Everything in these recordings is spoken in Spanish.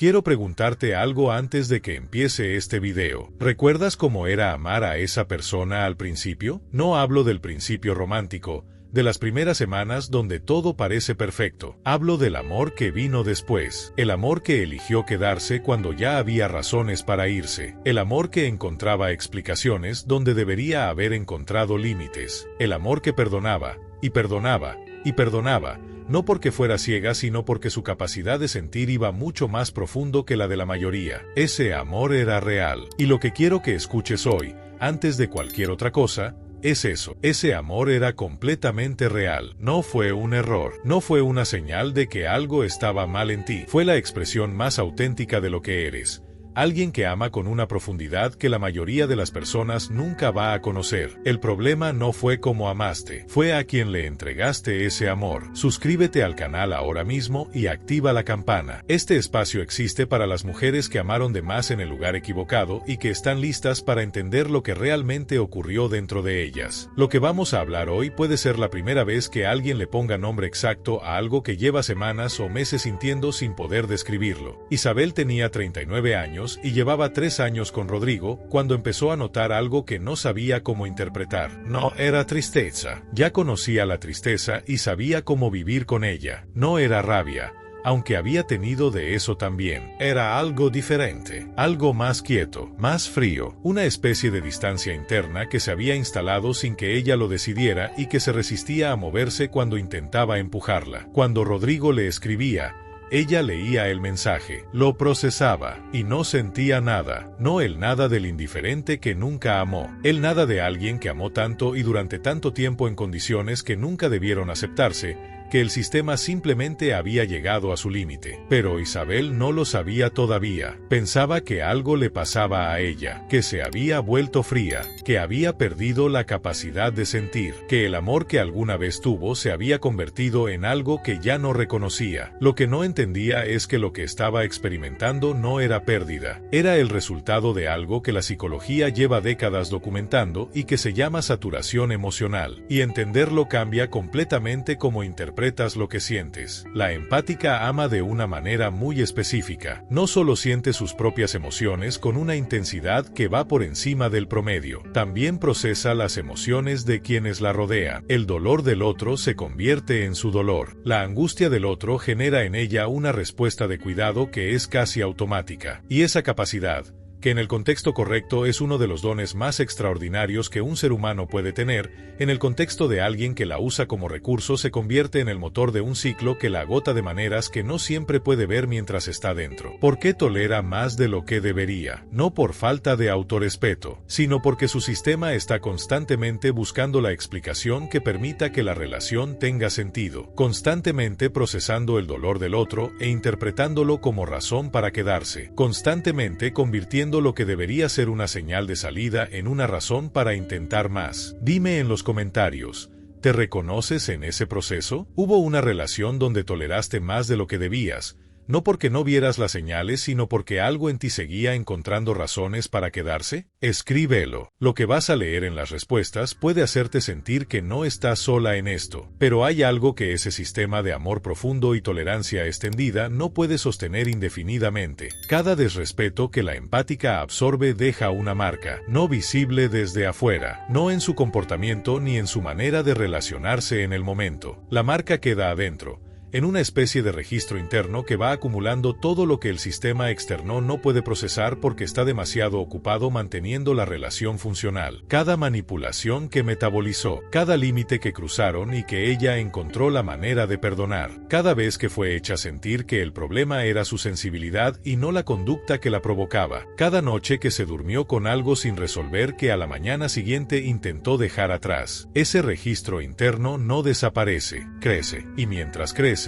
quiero preguntarte algo antes de que empiece este video. ¿Recuerdas cómo era amar a esa persona al principio? No hablo del principio romántico, de las primeras semanas donde todo parece perfecto. Hablo del amor que vino después, el amor que eligió quedarse cuando ya había razones para irse, el amor que encontraba explicaciones donde debería haber encontrado límites, el amor que perdonaba, y perdonaba, y perdonaba, no porque fuera ciega sino porque su capacidad de sentir iba mucho más profundo que la de la mayoría. Ese amor era real. Y lo que quiero que escuches hoy, antes de cualquier otra cosa, es eso. Ese amor era completamente real. No fue un error. No fue una señal de que algo estaba mal en ti. Fue la expresión más auténtica de lo que eres. Alguien que ama con una profundidad que la mayoría de las personas nunca va a conocer. El problema no fue cómo amaste, fue a quien le entregaste ese amor. Suscríbete al canal ahora mismo y activa la campana. Este espacio existe para las mujeres que amaron de más en el lugar equivocado y que están listas para entender lo que realmente ocurrió dentro de ellas. Lo que vamos a hablar hoy puede ser la primera vez que alguien le ponga nombre exacto a algo que lleva semanas o meses sintiendo sin poder describirlo. Isabel tenía 39 años y llevaba 3 años con Rodrigo cuando empezó a notar algo que no sabía cómo interpretar. No era tristeza. Ya conocía la tristeza y sabía cómo vivir con ella. No era rabia, aunque había tenido de eso también. Era algo diferente, algo más quieto, más frío, una especie de distancia interna que se había instalado sin que ella lo decidiera y que se resistía a moverse cuando intentaba empujarla. Cuando Rodrigo le escribía, ella leía el mensaje, lo procesaba, y no sentía nada. No el nada del indiferente que nunca amó. El nada de alguien que amó tanto y durante tanto tiempo en condiciones que nunca debieron aceptarse, que el sistema simplemente había llegado a su límite. Pero Isabel no lo sabía todavía. Pensaba que algo le pasaba a ella, que se había vuelto fría, que había perdido la capacidad de sentir, que el amor que alguna vez tuvo se había convertido en algo que ya no reconocía. Lo que no entendía es que lo que estaba experimentando no era pérdida, era el resultado de algo que la psicología lleva décadas documentando y que se llama saturación emocional. Y entenderlo cambia completamente cómo interpretas lo que sientes. La empática ama de una manera muy específica. No solo siente sus propias emociones con una intensidad que va por encima del promedio, también procesa las emociones de quienes la rodean. El dolor del otro se convierte en su dolor. La angustia del otro genera en ella una respuesta de cuidado que es casi automática. Y esa capacidad, que en el contexto correcto es uno de los dones más extraordinarios que un ser humano puede tener, en el contexto de alguien que la usa como recurso se convierte en el motor de un ciclo que la agota de maneras que no siempre puede ver mientras está dentro. ¿Por qué tolera más de lo que debería? No por falta de autorrespeto, sino porque su sistema está constantemente buscando la explicación que permita que la relación tenga sentido, constantemente procesando el dolor del otro e interpretándolo como razón para quedarse, constantemente convirtiendo lo que debería ser una señal de salida en una razón para intentar más. Dime en los comentarios, ¿te reconoces en ese proceso? ¿Hubo una relación donde toleraste más de lo que debías? No porque no vieras las señales, sino porque algo en ti seguía encontrando razones para quedarse. Escríbelo. Lo que vas a leer en las respuestas puede hacerte sentir que no estás sola en esto, pero hay algo que ese sistema de amor profundo y tolerancia extendida no puede sostener indefinidamente. Cada desrespeto que la empática absorbe deja una marca, no visible desde afuera, no en su comportamiento ni en su manera de relacionarse en el momento. La marca queda adentro, en una especie de registro interno que va acumulando todo lo que el sistema externo no puede procesar porque está demasiado ocupado manteniendo la relación funcional. Cada manipulación que metabolizó, cada límite que cruzaron y que ella encontró la manera de perdonar, cada vez que fue hecha sentir que el problema era su sensibilidad y no la conducta que la provocaba, cada noche que se durmió con algo sin resolver que a la mañana siguiente intentó dejar atrás. Ese registro interno no desaparece, crece, y mientras crece,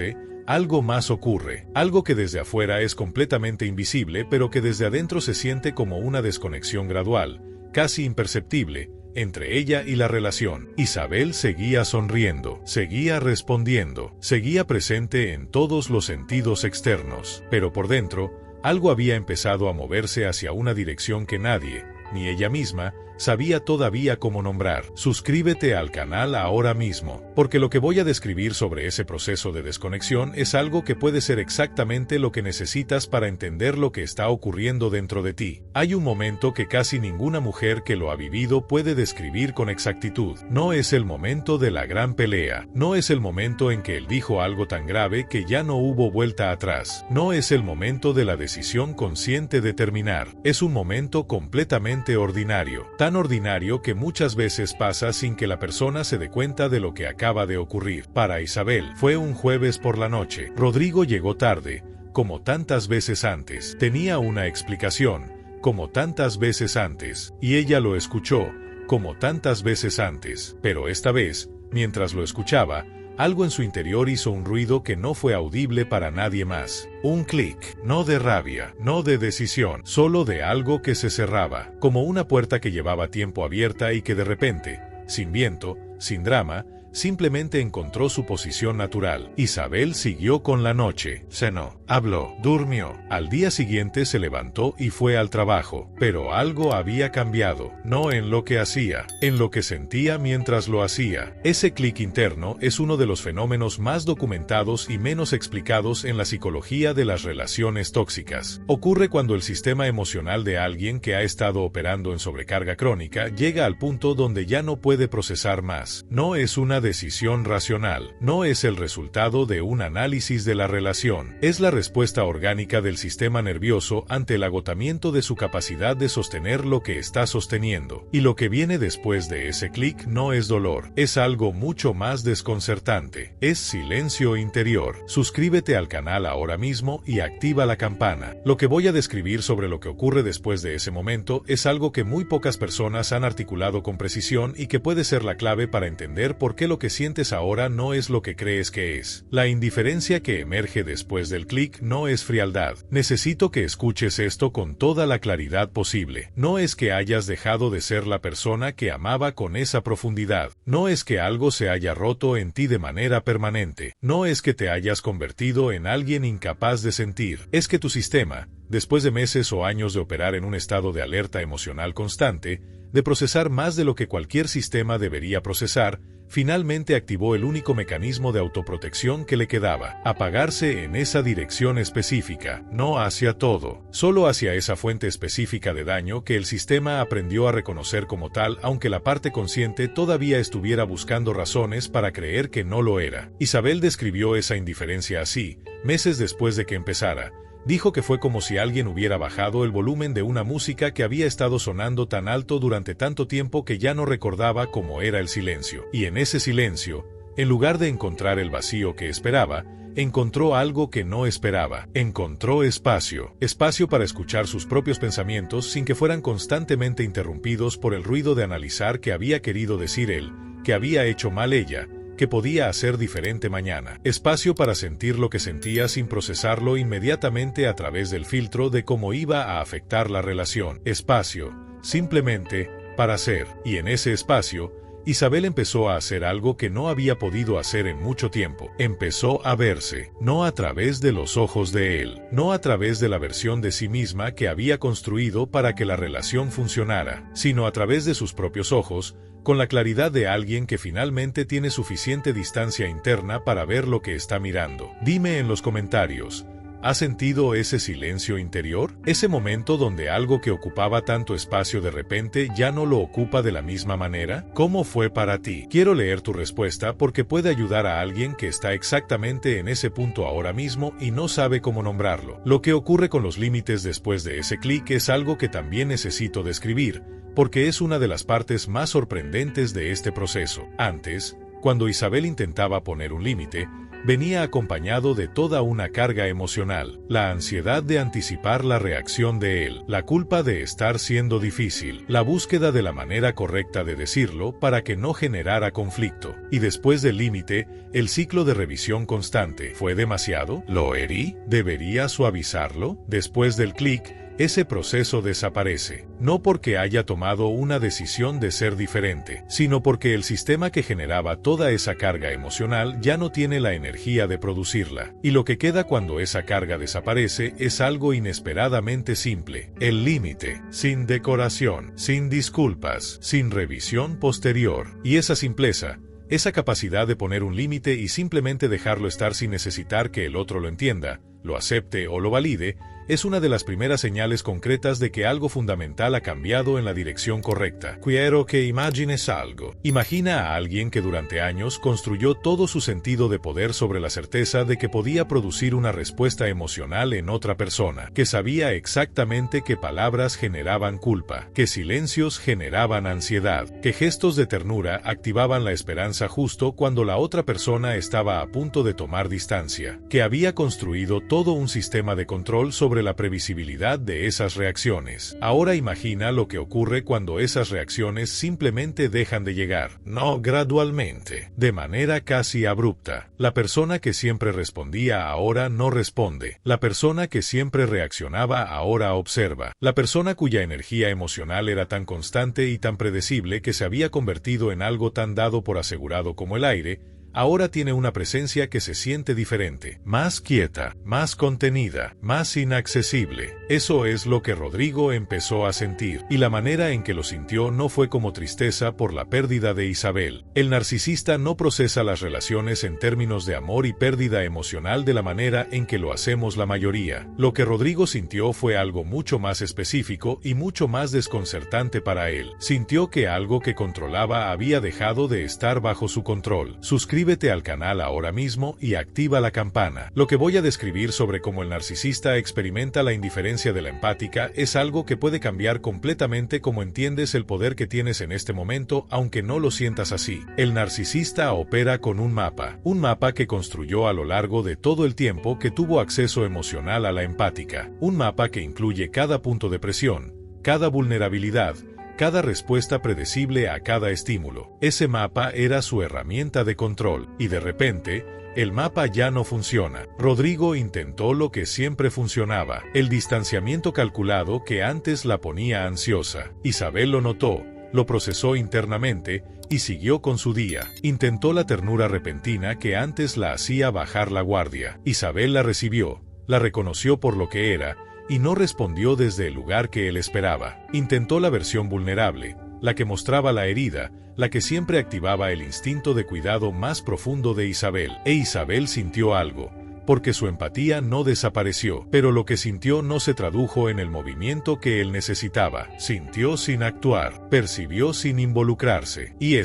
algo más ocurre, algo que desde afuera es completamente invisible pero que desde adentro se siente como una desconexión gradual, casi imperceptible, entre ella y la relación. Isabel seguía sonriendo, seguía respondiendo, seguía presente en todos los sentidos externos, pero por dentro, algo había empezado a moverse hacia una dirección que nadie, ni ella misma, sabía todavía cómo nombrar. Suscríbete al canal ahora mismo, porque lo que voy a describir sobre ese proceso de desconexión es algo que puede ser exactamente lo que necesitas para entender lo que está ocurriendo dentro de ti. Hay un momento que casi ninguna mujer que lo ha vivido puede describir con exactitud. No es el momento de la gran pelea. No es el momento en que él dijo algo tan grave que ya no hubo vuelta atrás. No es el momento de la decisión consciente de terminar. Es un momento completamente ordinario. Tan ordinario que muchas veces pasa sin que la persona se dé cuenta de lo que acaba de ocurrir. Para Isabel, fue un jueves por la noche. Rodrigo llegó tarde, como tantas veces antes. Tenía una explicación, como tantas veces antes, y ella lo escuchó, como tantas veces antes. Pero esta vez, mientras lo escuchaba, algo en su interior hizo un ruido que no fue audible para nadie más. Un clic, no de rabia, no de decisión, solo de algo que se cerraba, como una puerta que llevaba tiempo abierta y que de repente, sin viento, sin drama, simplemente encontró su posición natural. Isabel siguió con la noche. Cenó, habló, durmió. Al día siguiente se levantó y fue al trabajo. Pero algo había cambiado. No en lo que hacía, en lo que sentía mientras lo hacía. Ese clic interno es uno de los fenómenos más documentados y menos explicados en la psicología de las relaciones tóxicas. Ocurre cuando el sistema emocional de alguien que ha estado operando en sobrecarga crónica llega al punto donde ya no puede procesar más. No es una decisión racional, no es el resultado de un análisis de la relación, es la respuesta orgánica del sistema nervioso ante el agotamiento de su capacidad de sostener lo que está sosteniendo. Y lo que viene después de ese clic no es dolor, es algo mucho más desconcertante, es silencio interior. Suscríbete al canal ahora mismo y activa la campana. Lo que voy a describir sobre lo que ocurre después de ese momento es algo que muy pocas personas han articulado con precisión y que puede ser la clave para entender por qué lo que sientes ahora no es lo que crees que es. La indiferencia que emerge después del clic no es frialdad. Necesito que escuches esto con toda la claridad posible. No es que hayas dejado de ser la persona que amaba con esa profundidad. No es que algo se haya roto en ti de manera permanente. No es que te hayas convertido en alguien incapaz de sentir. Es que tu sistema, después de meses o años de operar en un estado de alerta emocional constante, de procesar más de lo que cualquier sistema debería procesar, finalmente activó el único mecanismo de autoprotección que le quedaba: apagarse en esa dirección específica, no hacia todo, solo hacia esa fuente específica de daño que el sistema aprendió a reconocer como tal, aunque la parte consciente todavía estuviera buscando razones para creer que no lo era. Isabel describió esa indiferencia así, meses después de que empezara. Dijo que fue como si alguien hubiera bajado el volumen de una música que había estado sonando tan alto durante tanto tiempo que ya no recordaba cómo era el silencio. Y en ese silencio, en lugar de encontrar el vacío que esperaba, encontró algo que no esperaba. Encontró espacio. Espacio para escuchar sus propios pensamientos sin que fueran constantemente interrumpidos por el ruido de analizar qué había querido decir él, qué había hecho mal ella, que podía hacer diferente mañana. Espacio para sentir lo que sentía sin procesarlo inmediatamente a través del filtro de cómo iba a afectar la relación. Espacio, simplemente, para ser. Y en ese espacio, Isabel empezó a hacer algo que no había podido hacer en mucho tiempo. Empezó a verse, no a través de los ojos de él, no a través de la versión de sí misma que había construido para que la relación funcionara, sino a través de sus propios ojos, con la claridad de alguien que finalmente tiene suficiente distancia interna para ver lo que está mirando. Dime en los comentarios, ¿has sentido ese silencio interior? Ese momento donde algo que ocupaba tanto espacio de repente ya no lo ocupa de la misma manera. ¿Cómo fue para ti? Quiero leer tu respuesta porque puede ayudar a alguien que está exactamente en ese punto ahora mismo y no sabe cómo nombrarlo. Lo que ocurre con los límites después de ese clic es algo que también necesito describir, porque es una de las partes más sorprendentes de este proceso. Antes, cuando Isabel intentaba poner un límite, venía acompañado de toda una carga emocional, la ansiedad de anticipar la reacción de él, la culpa de estar siendo difícil, la búsqueda de la manera correcta de decirlo para que no generara conflicto. Y después del límite, el ciclo de revisión constante. ¿Fue demasiado? ¿Lo herí? ¿Debería suavizarlo? Después del clic, ese proceso desaparece, no porque haya tomado una decisión de ser diferente, sino porque el sistema que generaba toda esa carga emocional ya no tiene la energía de producirla, y lo que queda cuando esa carga desaparece es algo inesperadamente simple: el límite, sin decoración, sin disculpas, sin revisión posterior. Y esa simpleza, esa capacidad de poner un límite y simplemente dejarlo estar sin necesitar que el otro lo entienda, lo acepte o lo valide, es una de las primeras señales concretas de que algo fundamental ha cambiado en la dirección correcta. Quiero que imagines algo. Imagina a alguien que durante años construyó todo su sentido de poder sobre la certeza de que podía producir una respuesta emocional en otra persona, que sabía exactamente qué palabras generaban culpa, qué silencios generaban ansiedad, qué gestos de ternura activaban la esperanza justo cuando la otra persona estaba a punto de tomar distancia, que había construido todo un sistema de control sobre la previsibilidad de esas reacciones. Ahora imagina lo que ocurre cuando esas reacciones simplemente dejan de llegar, no gradualmente, de manera casi abrupta. La persona que siempre respondía ahora no responde. La persona que siempre reaccionaba ahora observa. La persona cuya energía emocional era tan constante y tan predecible que se había convertido en algo tan dado por asegurado como el aire, ahora tiene una presencia que se siente diferente, más quieta, más contenida, más inaccesible. Eso es lo que Rodrigo empezó a sentir, y la manera en que lo sintió no fue como tristeza por la pérdida de Isabel. El narcisista no procesa las relaciones en términos de amor y pérdida emocional de la manera en que lo hacemos la mayoría. Lo que Rodrigo sintió fue algo mucho más específico y mucho más desconcertante para él. Sintió que algo que controlaba había dejado de estar bajo su control. Suscríbete al canal ahora mismo y activa la campana. Lo que voy a describir sobre cómo el narcisista experimenta la indiferencia de la empática es algo que puede cambiar completamente cómo entiendes el poder que tienes en este momento, aunque no lo sientas así. El narcisista opera con un mapa que construyó a lo largo de todo el tiempo que tuvo acceso emocional a la empática, un mapa que incluye cada punto de presión, cada vulnerabilidad, cada respuesta predecible a cada estímulo. Ese mapa era su herramienta de control, y de repente, el mapa ya no funciona. Rodrigo intentó lo que siempre funcionaba, el distanciamiento calculado que antes la ponía ansiosa. Isabel lo notó, lo procesó internamente, y siguió con su día. Intentó la ternura repentina que antes la hacía bajar la guardia. Isabel la recibió, la reconoció por lo que era, y no respondió desde el lugar que él esperaba. Intentó la versión vulnerable, la que mostraba la herida, la que siempre activaba el instinto de cuidado más profundo de Isabel. E Isabel sintió algo, porque su empatía no desapareció, pero lo que sintió no se tradujo en el movimiento que él necesitaba. Sintió sin actuar, percibió sin involucrarse, y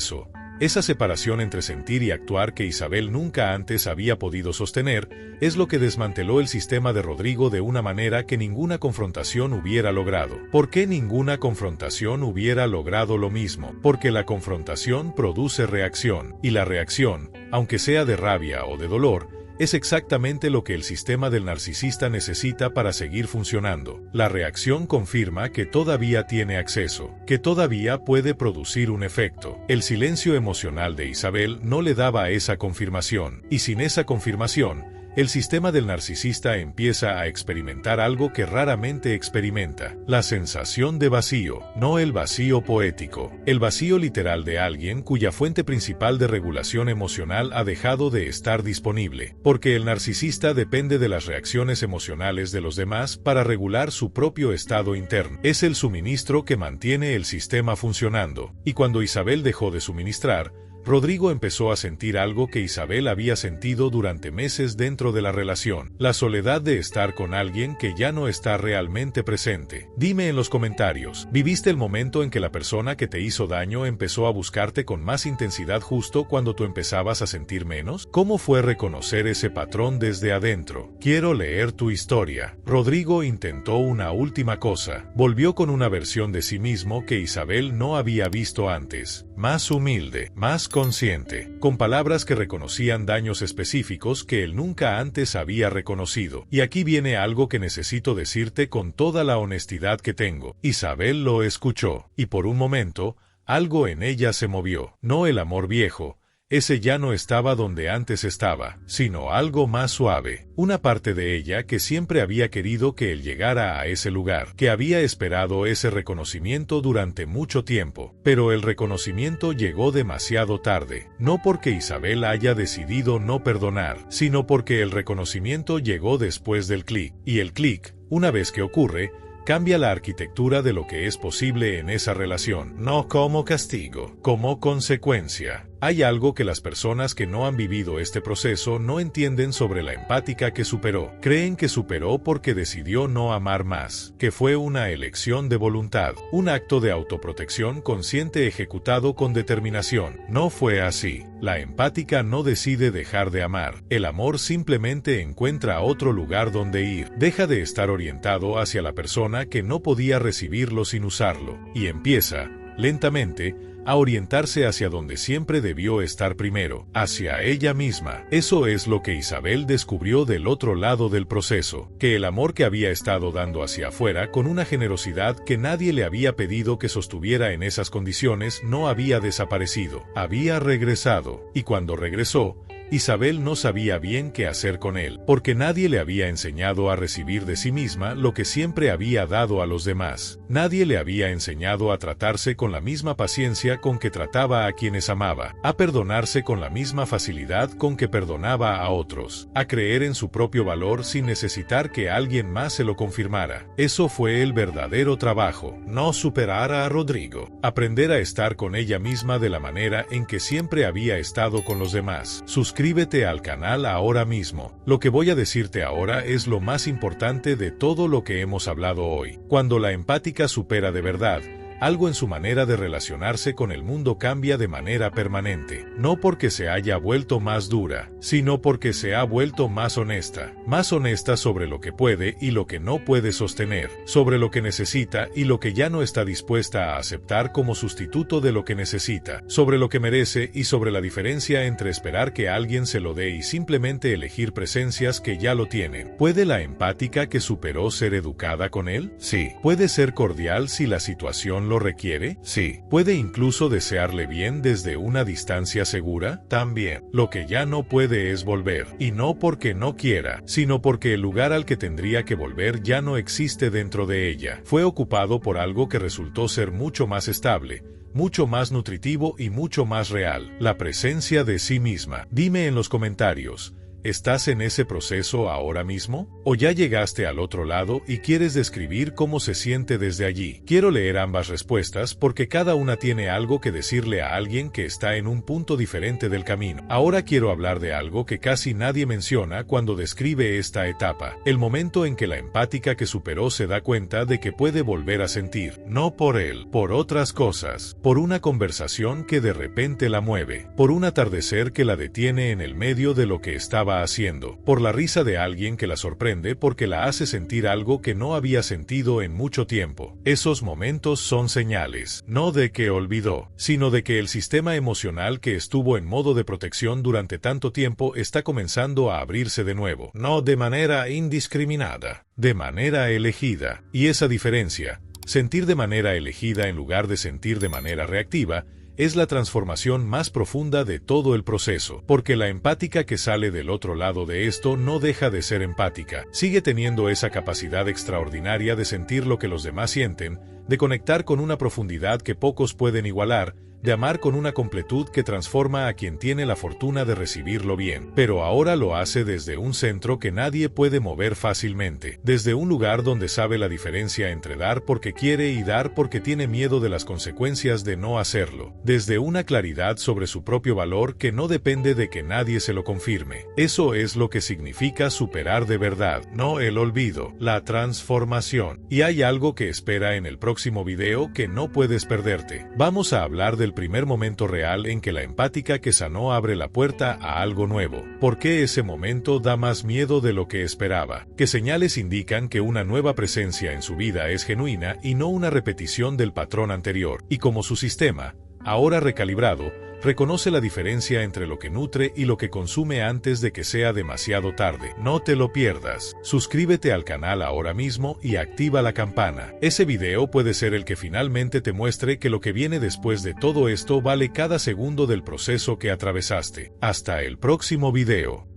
esa separación entre sentir y actuar que Isabel nunca antes había podido sostener, es lo que desmanteló el sistema de Rodrigo de una manera que ninguna confrontación hubiera logrado. ¿Por qué ninguna confrontación hubiera logrado lo mismo? Porque la confrontación produce reacción, y la reacción, aunque sea de rabia o de dolor, es exactamente lo que el sistema del narcisista necesita para seguir funcionando. La reacción confirma que todavía tiene acceso, que todavía puede producir un efecto. El silencio emocional de Isabel no le daba esa confirmación, y sin esa confirmación, el sistema del narcisista empieza a experimentar algo que raramente experimenta: la sensación de vacío, no el vacío poético, el vacío literal de alguien cuya fuente principal de regulación emocional ha dejado de estar disponible, porque el narcisista depende de las reacciones emocionales de los demás para regular su propio estado interno. Es el suministro que mantiene el sistema funcionando, y cuando Isabel dejó de suministrar, Rodrigo empezó a sentir algo que Isabel había sentido durante meses dentro de la relación: la soledad de estar con alguien que ya no está realmente presente. Dime en los comentarios, ¿viviste el momento en que la persona que te hizo daño empezó a buscarte con más intensidad justo cuando tú empezabas a sentir menos? ¿Cómo fue reconocer ese patrón desde adentro? Quiero leer tu historia. Rodrigo intentó una última cosa. Volvió con una versión de sí mismo que Isabel no había visto antes. Más humilde, más consciente, con palabras que reconocían daños específicos que él nunca antes había reconocido. Y aquí viene algo que necesito decirte con toda la honestidad que tengo. Isabel lo escuchó, y por un momento, algo en ella se movió. No el amor viejo, Ese ya no estaba donde antes estaba, sino algo más suave. Una parte de ella que siempre había querido que él llegara a ese lugar, que había esperado ese reconocimiento durante mucho tiempo. Pero el reconocimiento llegó demasiado tarde, no porque Isabel haya decidido no perdonar, sino porque el reconocimiento llegó después del clic, y el clic, una vez que ocurre, cambia la arquitectura de lo que es posible en esa relación, no como castigo, como consecuencia. Hay algo que las personas que no han vivido este proceso no entienden sobre la empática que superó. Creen que superó porque decidió no amar más, que fue una elección de voluntad, un acto de autoprotección consciente ejecutado con determinación. No fue así. La empática no decide dejar de amar. El amor simplemente encuentra otro lugar donde ir. Deja de estar orientado hacia la persona que no podía recibirlo sin usarlo, y empieza, lentamente, a orientarse hacia donde siempre debió estar primero, hacia ella misma. Eso es lo que Isabel descubrió del otro lado del proceso, que el amor que había estado dando hacia afuera con una generosidad que nadie le había pedido que sostuviera en esas condiciones no había desaparecido, había regresado, y cuando regresó, Isabel no sabía bien qué hacer con él, porque nadie le había enseñado a recibir de sí misma lo que siempre había dado a los demás. Nadie le había enseñado a tratarse con la misma paciencia con que trataba a quienes amaba, a perdonarse con la misma facilidad con que perdonaba a otros, a creer en su propio valor sin necesitar que alguien más se lo confirmara. Eso fue el verdadero trabajo, no superar a Rodrigo, aprender a estar con ella misma de la manera en que siempre había estado con los demás. Suscríbete al canal ahora mismo. Lo que voy a decirte ahora es lo más importante de todo lo que hemos hablado hoy. Cuando la empática supera de verdad, algo en su manera de relacionarse con el mundo cambia de manera permanente, no porque se haya vuelto más dura, sino porque se ha vuelto más honesta sobre lo que puede y lo que no puede sostener, sobre lo que necesita y lo que ya no está dispuesta a aceptar como sustituto de lo que necesita, sobre lo que merece y sobre la diferencia entre esperar que alguien se lo dé y simplemente elegir presencias que ya lo tienen. ¿Puede la empática que superó ser educada con él? Sí. ¿Puede ser cordial si la situación lo requiere? Sí. ¿Puede incluso desearle bien desde una distancia segura? También. Lo que ya no puede es volver, y no porque no quiera, sino porque el lugar al que tendría que volver ya no existe dentro de ella. Fue ocupado por algo que resultó ser mucho más estable, mucho más nutritivo y mucho más real, la presencia de sí misma. Dime en los comentarios, ¿estás en ese proceso ahora mismo? ¿O ya llegaste al otro lado y quieres describir cómo se siente desde allí? Quiero leer ambas respuestas porque cada una tiene algo que decirle a alguien que está en un punto diferente del camino. Ahora quiero hablar de algo que casi nadie menciona cuando describe esta etapa, el momento en que la empática que superó se da cuenta de que puede volver a sentir, no por él, por otras cosas, por una conversación que de repente la mueve, por un atardecer que la detiene en el medio de lo que estaba haciendo, por la risa de alguien que la sorprende porque la hace sentir algo que no había sentido en mucho tiempo. Esos momentos son señales, no de que olvidó, sino de que el sistema emocional que estuvo en modo de protección durante tanto tiempo está comenzando a abrirse de nuevo, no de manera indiscriminada, de manera elegida. Y esa diferencia, sentir de manera elegida en lugar de sentir de manera reactiva, es la transformación más profunda de todo el proceso, porque la empática que sale del otro lado de esto no deja de ser empática, sigue teniendo esa capacidad extraordinaria de sentir lo que los demás sienten, de conectar con una profundidad que pocos pueden igualar, de amar con una completud que transforma a quien tiene la fortuna de recibirlo bien, pero ahora lo hace desde un centro que nadie puede mover fácilmente, desde un lugar donde sabe la diferencia entre dar porque quiere y dar porque tiene miedo de las consecuencias de no hacerlo, desde una claridad sobre su propio valor que no depende de que nadie se lo confirme. Eso es lo que significa superar de verdad, no el olvido, la transformación. Y hay algo que espera en el próximo video que no puedes perderte. Vamos a hablar del primer momento real en que la empática que sanó abre la puerta a algo nuevo. ¿Por qué ese momento da más miedo de lo que esperaba? ¿Qué señales indican que una nueva presencia en su vida es genuina y no una repetición del patrón anterior? Y como su sistema, Ahora recalibrado, reconoce la diferencia entre lo que nutre y lo que consume antes de que sea demasiado tarde. No te lo pierdas. Suscríbete al canal ahora mismo y activa la campana. Ese video puede ser el que finalmente te muestre que lo que viene después de todo esto vale cada segundo del proceso que atravesaste. Hasta el próximo video.